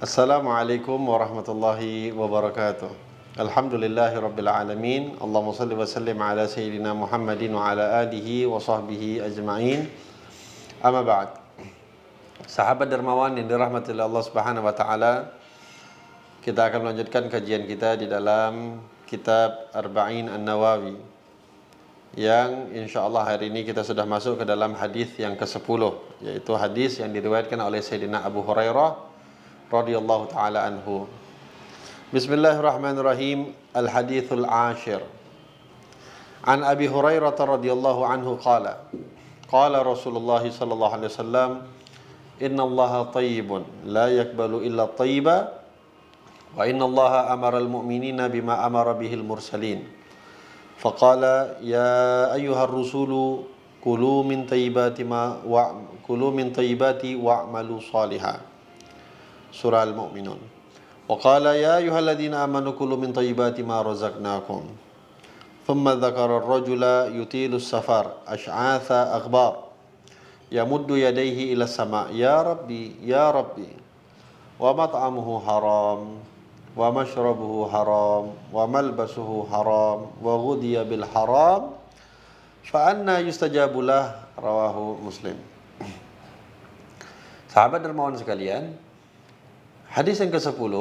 Assalamualaikum warahmatullahi wabarakatuh. Alhamdulillahi rabbil alamin. Allahumma salli wa sallim ala sayyidina Muhammadin wa ala alihi wa sahbihi ajma'in. Amma ba'd. Sahabat dermawan yang dirahmati oleh Allah Subhanahu wa taala, kita akan melanjutkan kajian kita di dalam kitab Arba'in An-Nawawi, yang insyaallah hari ini kita sudah masuk ke dalam hadis yang ke-10, yaitu hadis yang diriwayatkan oleh Sayyidina Abu Hurairah radhiyallahu taala anhu. Bismillahirrahmanirrahim. Al-hadithul ashir. An Abi Hurairah radhiyallahu anhu qala qala Rasulullah sallallahu alaihi wasallam, innallaha thayyibun la yaqbalu illa thayyiba wa innallaha amara al-mu'minina bima amara bihil mursalin. Faqala ya ayyuhar rusulu kulu min thayyibati wa'malu salihah. Surah Al-Mu'minun. Wa qala ya ayyuhalladzina amanu kulu min thayyibati ma razaqnakum. Thumma dzakara ar-rajula yutilu as-safar ash'atha aghbar yamuddu yadayhi ila as-sama' ya rabbi ya rabbi wa mat'amuhu haram wa mashrabuhu haram wa malbasuhu haram wa ghudhiya bil haram fa anna yustajabu lah. Rawahu Muslim. Sahabat dermawan sekalian, hadis yang ke-10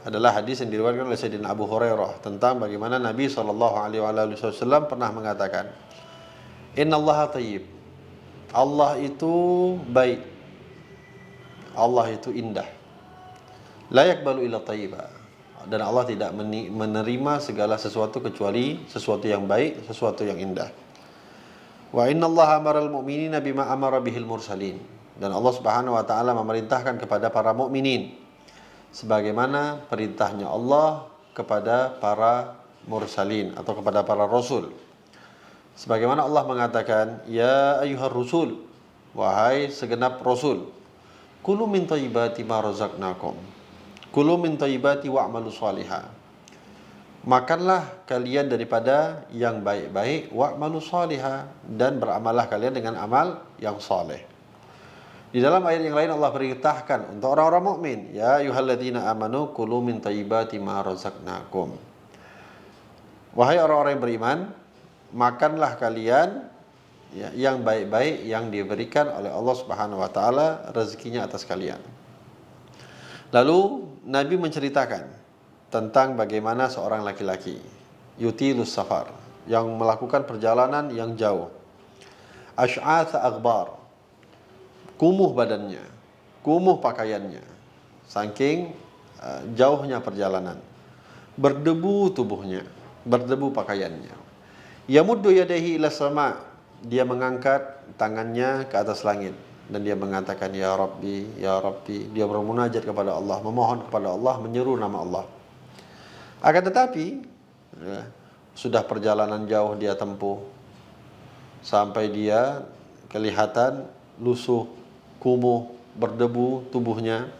adalah hadis yang diriwayatkan oleh Sayyidina Abu Hurairah tentang bagaimana Nabi SAW pernah mengatakan, innallaha thayyib. Allah itu baik. Allah itu indah. La yaqbalu illa thayyiba. Dan Allah tidak menerima segala sesuatu kecuali sesuatu yang baik, sesuatu yang indah. Wa innallaha amaral mu'minina bima amara bihil mursalin. Dan Allah Subhanahu wa taala memerintahkan kepada para mukminin sebagaimana perintahnya Allah kepada para mursalin atau kepada para rasul. Sebagaimana Allah mengatakan, ya ayyuhar rusul, wahai segenap rasul, kulu min thayyibati ma razaqnakum. Kulu min thayyibati wa'malu salihah. Makanlah kalian daripada yang baik-baik, wa'malu salihah, dan beramalah kalian dengan amal yang saleh. Di dalam ayat yang lain Allah perintahkan untuk orang-orang mukmin, ya ayyuhalladzina amanu kulu min thayyibati ma razaqnakum. Wahai orang-orang yang beriman, makanlah kalian yang baik-baik yang diberikan oleh Allah Subhanahu wa taala rezekinya atas kalian. Lalu Nabi menceritakan tentang bagaimana seorang laki-laki yutilus safar, yang melakukan perjalanan yang jauh, ash'atha aghbar, kumuh badannya, kumuh pakaiannya, saking jauhnya perjalanan, berdebu tubuhnya, berdebu pakaiannya. Yamuddu yadayhi ila sama', dia mengangkat tangannya ke atas langit dan dia mengatakan ya Rabbi, ya Rabbi. Dia bermunajat kepada Allah, memohon kepada Allah, menyeru nama Allah. Akan tetapi sudah perjalanan jauh dia tempuh sampai dia kelihatan lusuh, kumuh, berdebu tubuhnya.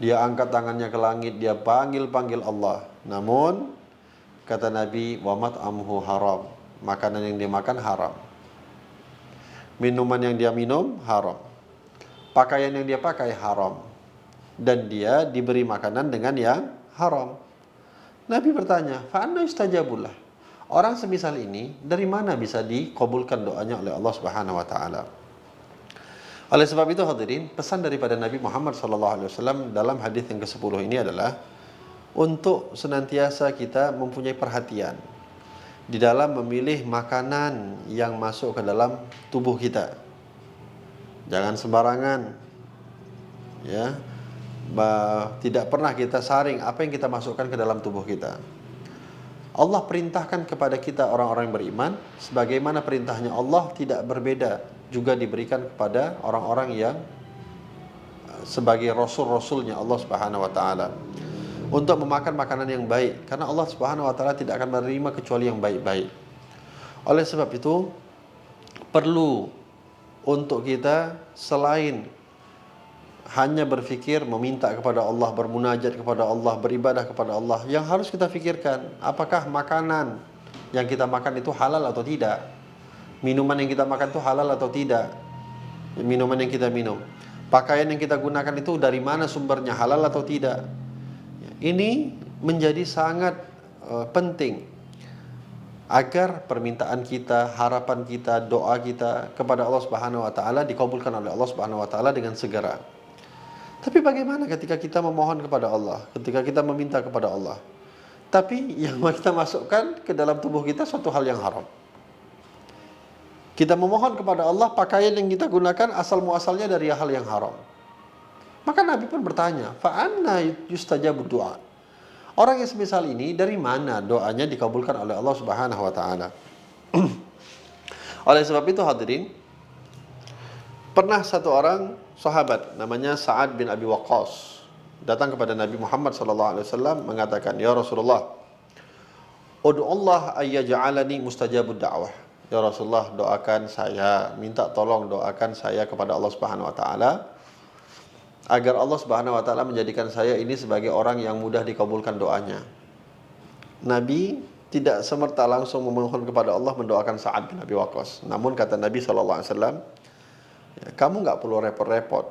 Dia angkat tangannya ke langit, dia panggil Allah. Namun kata Nabi, wa mat'amuhu haram, makanan yang dia makan haram, minuman yang dia minum haram, pakaian yang dia pakai haram, dan dia diberi makanan dengan yang haram. Nabi bertanya, fa anna yustajabullah. Orang semisal ini dari mana bisa dikabulkan doanya oleh Allah Subhanahu wa taala? Oleh sebab itu hadirin, pesan daripada Nabi Muhammad SAW dalam hadis yang ke-10 ini adalah untuk senantiasa kita mempunyai perhatian di dalam memilih makanan yang masuk ke dalam tubuh kita. Jangan sembarangan, ya. Tidak pernah kita saring apa yang kita masukkan ke dalam tubuh kita. Allah perintahkan kepada kita orang-orang yang beriman, sebagaimana perintahnya Allah tidak berbeda juga diberikan kepada orang-orang yang sebagai rasul-rasulnya Allah Subhanahu wa taala, untuk memakan makanan yang baik, karena Allah Subhanahu wa taala tidak akan menerima kecuali yang baik-baik. Oleh sebab itu perlu untuk kita selain hanya berfikir meminta kepada Allah, bermunajat kepada Allah, beribadah kepada Allah, yang harus kita fikirkan, apakah makanan yang kita makan itu halal atau tidak? Minuman yang kita makan itu halal atau tidak? Minuman yang kita minum. Pakaian yang kita gunakan itu dari mana sumbernya, halal atau tidak. Ini menjadi sangat penting agar permintaan kita, harapan kita, doa kita kepada Allah Subhanahu wa taala dikabulkan oleh Allah Subhanahu wa taala dengan segera. Tapi bagaimana ketika kita memohon kepada Allah, ketika kita meminta kepada Allah, tapi yang kita masukkan ke dalam tubuh kita suatu hal yang haram. Kita memohon kepada Allah, pakaian yang kita gunakan asal muasalnya dari hal yang haram. Maka Nabi pun bertanya, fa anna yustajabu du'a. Orang yang semisal ini dari mana doanya dikabulkan oleh Allah Subhanahu wa taala? Oleh sebab itu hadirin, pernah satu orang sahabat namanya Sa'ad bin Abi Waqqas datang kepada Nabi Muhammad sallallahu alaihi wasallam mengatakan, "Ya Rasulullah, ud'u Allah ayyaj'alani mustajabud da'wah." Ya Rasulullah, doakan saya, minta tolong doakan saya kepada Allah Subhanahu wa taala agar Allah Subhanahu wa taala menjadikan saya ini sebagai orang yang mudah dikabulkan doanya. Nabi tidak semerta langsung memohon kepada Allah mendoakan Sa'ad bin Abi Waqqas. Namun kata Nabi sallallahu alaihi wasallam, kamu nggak perlu repot-repot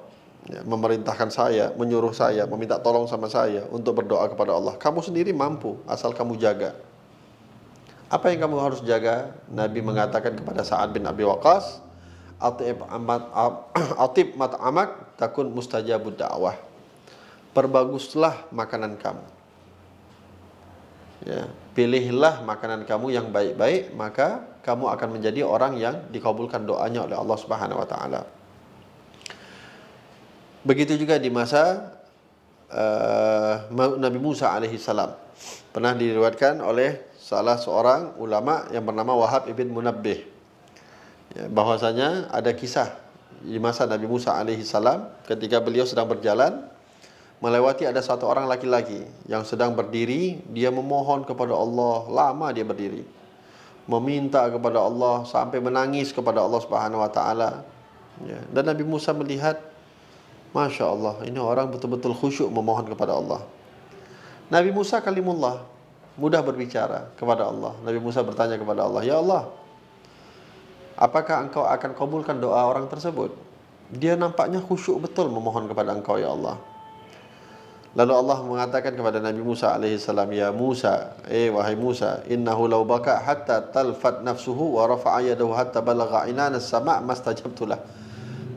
memerintahkan saya, menyuruh saya, meminta tolong sama saya untuk berdoa kepada Allah. Kamu sendiri mampu asal kamu jaga. Apa yang kamu harus jaga? Nabi mengatakan kepada Sa'ad bin Abi Waqqas, atib mat'amak takun mustajabud da'wah. Perbaguslah makanan kamu. Ya, pilihlah makanan kamu yang baik-baik, maka kamu akan menjadi orang yang dikabulkan doanya oleh Allah Subhanahu wa taala. Begitu juga di masa Nabi Musa alaihi salam. Pernah diriwayatkan oleh salah seorang ulama yang bernama Wahab ibn Munabbih, ya, bahwasanya ada kisah di masa Nabi Musa alaihi salam ketika beliau sedang berjalan melewati ada satu orang laki-laki yang sedang berdiri, dia memohon kepada Allah, lama dia berdiri, meminta kepada Allah sampai menangis kepada Allah Subhanahu wa taala. Ya, dan Nabi Musa melihat, Masya Allah, ini orang betul-betul khusyuk memohon kepada Allah. Nabi Musa kalimullah, mudah berbicara kepada Allah. Nabi Musa bertanya kepada Allah, "Ya Allah, apakah engkau akan kabulkan doa orang tersebut? Dia nampaknya khusyuk betul memohon kepada engkau, ya Allah." Lalu Allah mengatakan kepada Nabi Musa alaihi salam, "Ya Musa, wahai Musa, innahu law baka hatta talfat nafsuhu wa rafa'a yadahu hatta balagha inana as-sama' mastajabtulah."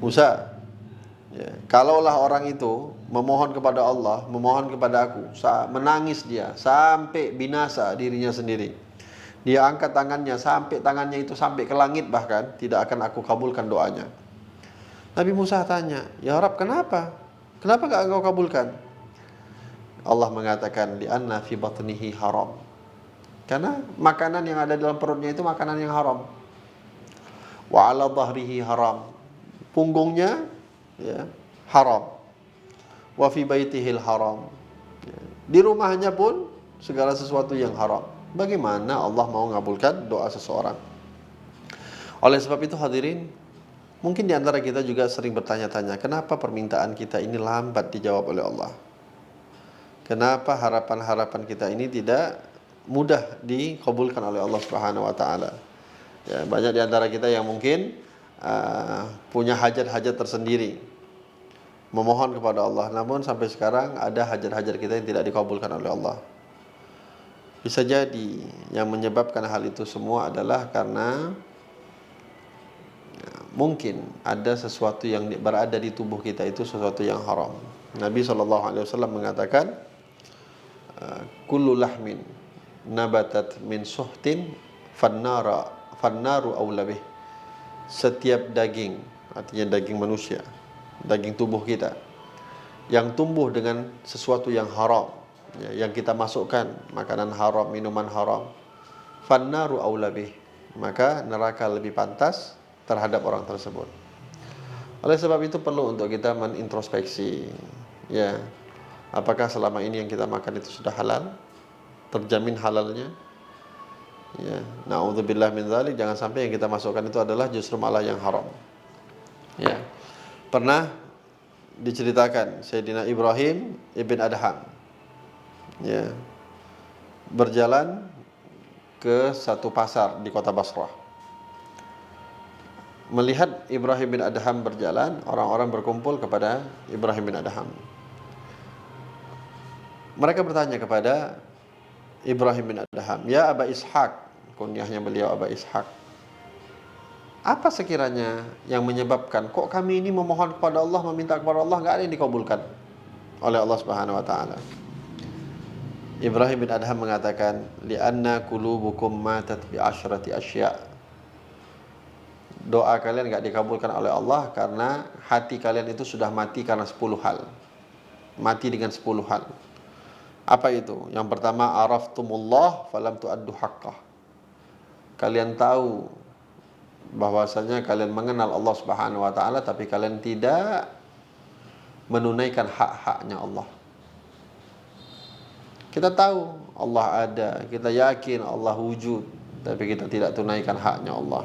Musa, ya, kalaulah orang itu memohon kepada Allah, memohon kepada aku, menangis dia sampai binasa dirinya sendiri, dia angkat tangannya sampai tangannya itu sampai ke langit, bahkan tidak akan aku kabulkan doanya. Nabi Musa tanya, "Ya Rabb, kenapa? Kenapa enggak engkau kabulkan?" Allah mengatakan, "Li'anna fi batnihi haram." Karena makanan yang ada dalam perutnya itu makanan yang haram. Wa 'ala dhahrihi haram. Punggungnya, ya, haram. Wa fi baitihil haram. Ya, di rumahnya pun segala sesuatu yang haram. Bagaimana Allah mau mengabulkan doa seseorang? Oleh sebab itu hadirin, mungkin di antara kita juga sering bertanya-tanya, kenapa permintaan kita ini lambat dijawab oleh Allah? Kenapa harapan-harapan kita ini tidak mudah dikabulkan oleh Allah Subhanahu wa taala? Ya, banyak di antara kita yang mungkin punya hajat-hajat tersendiri, memohon kepada Allah, namun sampai sekarang ada hajat-hajat kita yang tidak dikabulkan oleh Allah. Bisa jadi yang menyebabkan hal itu semua adalah karena mungkin ada sesuatu yang berada di tubuh kita itu sesuatu yang haram. Nabi SAW mengatakan, kullu lahmin nabatat min suhtin fannaru awla bih. Setiap daging, artinya daging manusia, daging tubuh kita, yang tumbuh dengan sesuatu yang haram, ya, yang kita masukkan makanan haram, minuman haram, fannaru awla bih, maka neraka lebih pantas terhadap orang tersebut. Oleh sebab itu perlu untuk kita menintrospeksi, ya, apakah selama ini yang kita makan itu sudah halal, terjamin halalnya? Ya, na'udzubillah min dzalik, jangan sampai yang kita masukkan itu adalah justru malah yang haram. Ya. Pernah diceritakan Sayyidina Ibrahim ibn Adham, ya, berjalan ke satu pasar di kota Basrah. melihat Ibrahim bin Adham berjalan, orang-orang berkumpul kepada Ibrahim bin Adham. Mereka bertanya kepada Ibrahim bin Adham, "Ya Aba Ishaq," kunyahnya beliau Aba Ishaq, "apa sekiranya yang menyebabkan kok kami ini memohon kepada Allah, meminta kepada Allah, enggak ada yang dikabulkan oleh Allah Subhanahu wa taala?" Ibrahim bin Adham mengatakan, "Li'anna qulubukum matat bi asyrati asya'." Doa kalian enggak dikabulkan oleh Allah karena hati kalian itu sudah mati karena 10 hal. Mati dengan 10 hal. Apa itu? Yang pertama, araftumullah falam tu'addu haqqah. Kalian tahu bahwasanya kalian mengenal Allah Subhanahu wa taala tapi kalian tidak menunaikan hak-haknya Allah. Kita tahu Allah ada, kita yakin Allah wujud, tapi kita tidak tunaikan haknya Allah.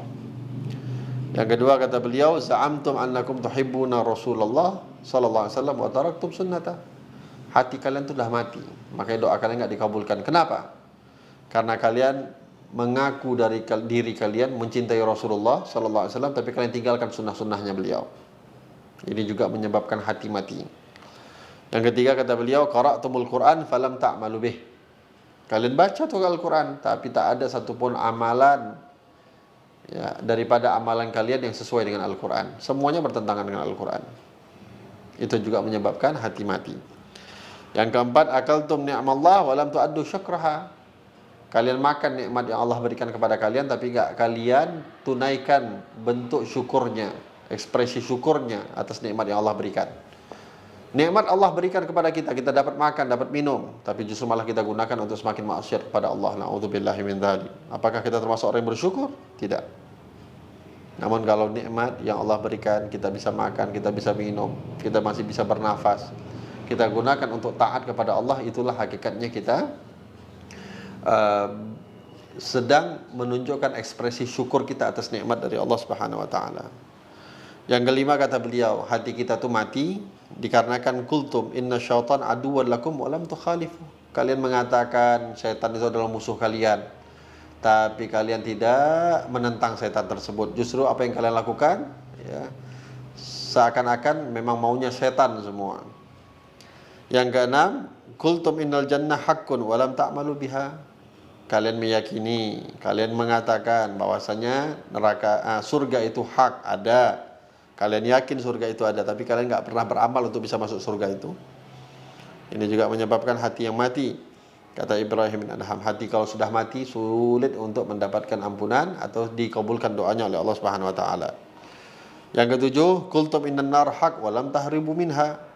Yang kedua kata beliau, za'amtum annakum tuhibbuna Rasulullah sallallahu alaihi wasallam wa taraktum sunnata. Hati kalian itu sudah mati, makanya doa kalian enggak dikabulkan. Kenapa? Karena kalian mengaku dari diri kalian mencintai Rasulullah sallallahu alaihi wasallam tapi kalian tinggalkan sunnah-sunnahnya beliau. Ini juga menyebabkan hati mati. Yang ketiga kata beliau, qara'tumul Qur'an falam ta'malu bih. Kalian baca tuh Al-Qur'an tapi tak ada satupun amalan ya daripada amalan kalian yang sesuai dengan Al-Qur'an. Semuanya bertentangan dengan Al-Qur'an. Itu juga menyebabkan hati mati. Yang keempat, akaltum ni'mallah wa lam tu'addu syukraha. Kalian makan nikmat yang Allah berikan kepada kalian tapi enggak kalian tunaikan bentuk syukurnya, ekspresi syukurnya atas nikmat yang Allah berikan. Nikmat Allah berikan kepada kita, kita dapat makan, dapat minum, tapi justru malah kita gunakan untuk semakin maksiat kepada Allah. Na'udzubillahi min dzalik. Apakah kita termasuk orang yang bersyukur? Tidak. Namun kalau nikmat yang Allah berikan, kita bisa makan, kita bisa minum, kita masih bisa bernafas, kita gunakan untuk taat kepada Allah, itulah hakikatnya kita sedang menunjukkan ekspresi syukur kita atas nikmat dari Allah Subhanahu wa taala. Yang kelima kata beliau, hati kita tuh mati dikarenakan kultum inna syaitan aduwwan lakum wa lam tukhalifu. Kalian mengatakan syaitan itu adalah musuh kalian, tapi kalian tidak menentang syaitan tersebut. Justru apa yang kalian lakukan ya seakan-akan memang maunya syaitan semua. Yang keenam, kultum innal jannah haqqun wa lam ta'malu biha. Kalian meyakini, kalian mengatakan bahwasanya surga itu hak, ada. Kalian yakin surga itu ada, tapi kalian enggak pernah beramal untuk bisa masuk surga itu. Ini juga menyebabkan hati yang mati. Kata Ibrahim bin Adham, hati kalau sudah mati sulit untuk mendapatkan ampunan atau dikabulkan doanya oleh Allah Subhanahu wa taala. Yang ketujuh, qultum innan nar haq wa lam tahribu minha.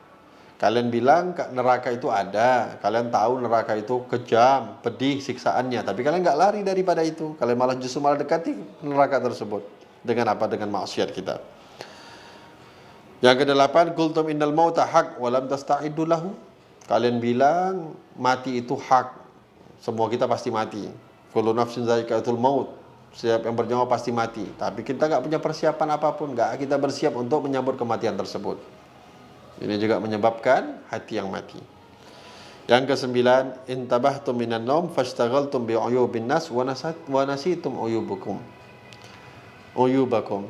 Kalian bilang neraka itu ada, kalian tahu neraka itu kejam, pedih siksaannya, tapi kalian enggak lari daripada itu. Kalian justru malah dekati neraka tersebut. Dengan apa? Dengan maksiat kita. Yang kedelapan, qultum innal mauta haq wa lam tasta'iddu lahu. Kalian bilang mati itu hak. Semua kita pasti mati. Kullu nafsin dha'iqatul maut. Setiap yang bernyawa pasti mati. Tapi kita enggak punya persiapan apapun, enggak kita bersiap untuk menyambut kematian tersebut. Ini juga menyebabkan hati yang mati. Yang kesembilan, intabahtum minan naum fashtaghaltum bi uyubin nas wa nasitum uyubakum.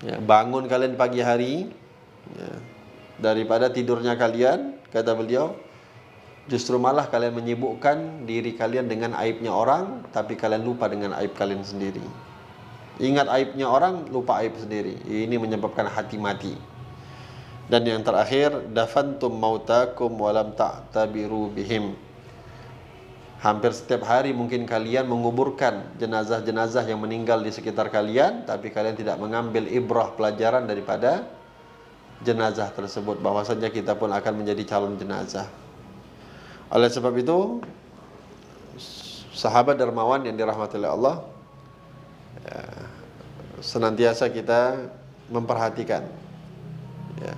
Ya, bangun kalian pagi hari ya, daripada tidurnya kalian, kata beliau, justru malah kalian menyibukkan diri kalian dengan aibnya orang, tapi kalian lupa dengan aib kalian sendiri. Ingat aibnya orang, lupa aib sendiri. Ini menyebabkan hati mati. Dan yang terakhir, dafantum mautakum walam ta'tabiru bihim. Hampir setiap hari mungkin kalian menguburkan jenazah-jenazah yang meninggal di sekitar kalian, tapi kalian tidak mengambil ibrah pelajaran daripada jenazah tersebut, bahwasanya kita pun akan menjadi calon jenazah. Oleh sebab itu, sahabat dermawan yang dirahmati oleh Allah, ya, senantiasa kita memperhatikan, ya,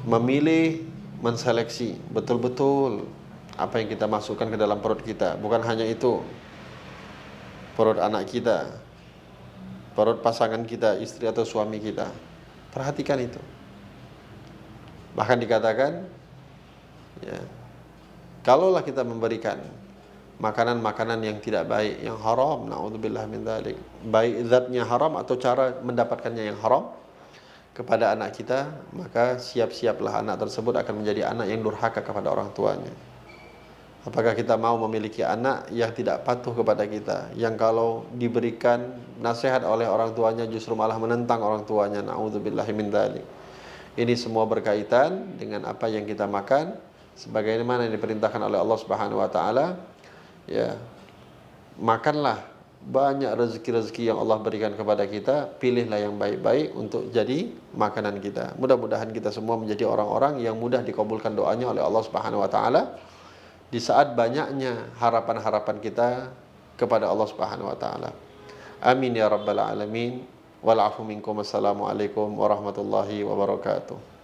memilih, menseleksi betul-betul apa yang kita masukkan ke dalam perut kita. Bukan hanya itu, perut anak kita, perut pasangan kita, istri atau suami kita. Perhatikan itu. Bahkan dikatakan, ya, kalaulah kita memberikan makanan-makanan yang tidak baik, yang haram, naudzubillah min dzalik. Baik zatnya haram atau cara mendapatkannya yang haram kepada anak kita, maka siap-siaplah anak tersebut akan menjadi anak yang durhaka kepada orang tuanya. Apakah kita mau memiliki anak yang tidak patuh kepada kita, yang kalau diberikan nasihat oleh orang tuanya justru malah menentang orang tuanya, naudzubillahi min dzalik. Ini semua berkaitan dengan apa yang kita makan, sebagaimana yang diperintahkan oleh Allah Subhanahu wa taala. Ya, makanlah banyak rezeki-rezeki yang Allah berikan kepada kita, pilihlah yang baik-baik untuk jadi makanan kita. Mudah-mudahan kita semua menjadi orang-orang yang mudah dikabulkan doanya oleh Allah Subhanahu wa taala di saat banyaknya harapan-harapan kita kepada Allah Subhanahu wa taala. Amin ya rabbal alamin. Wal afu minkum. Assalamualaikum warahmatullahi wabarakatuh.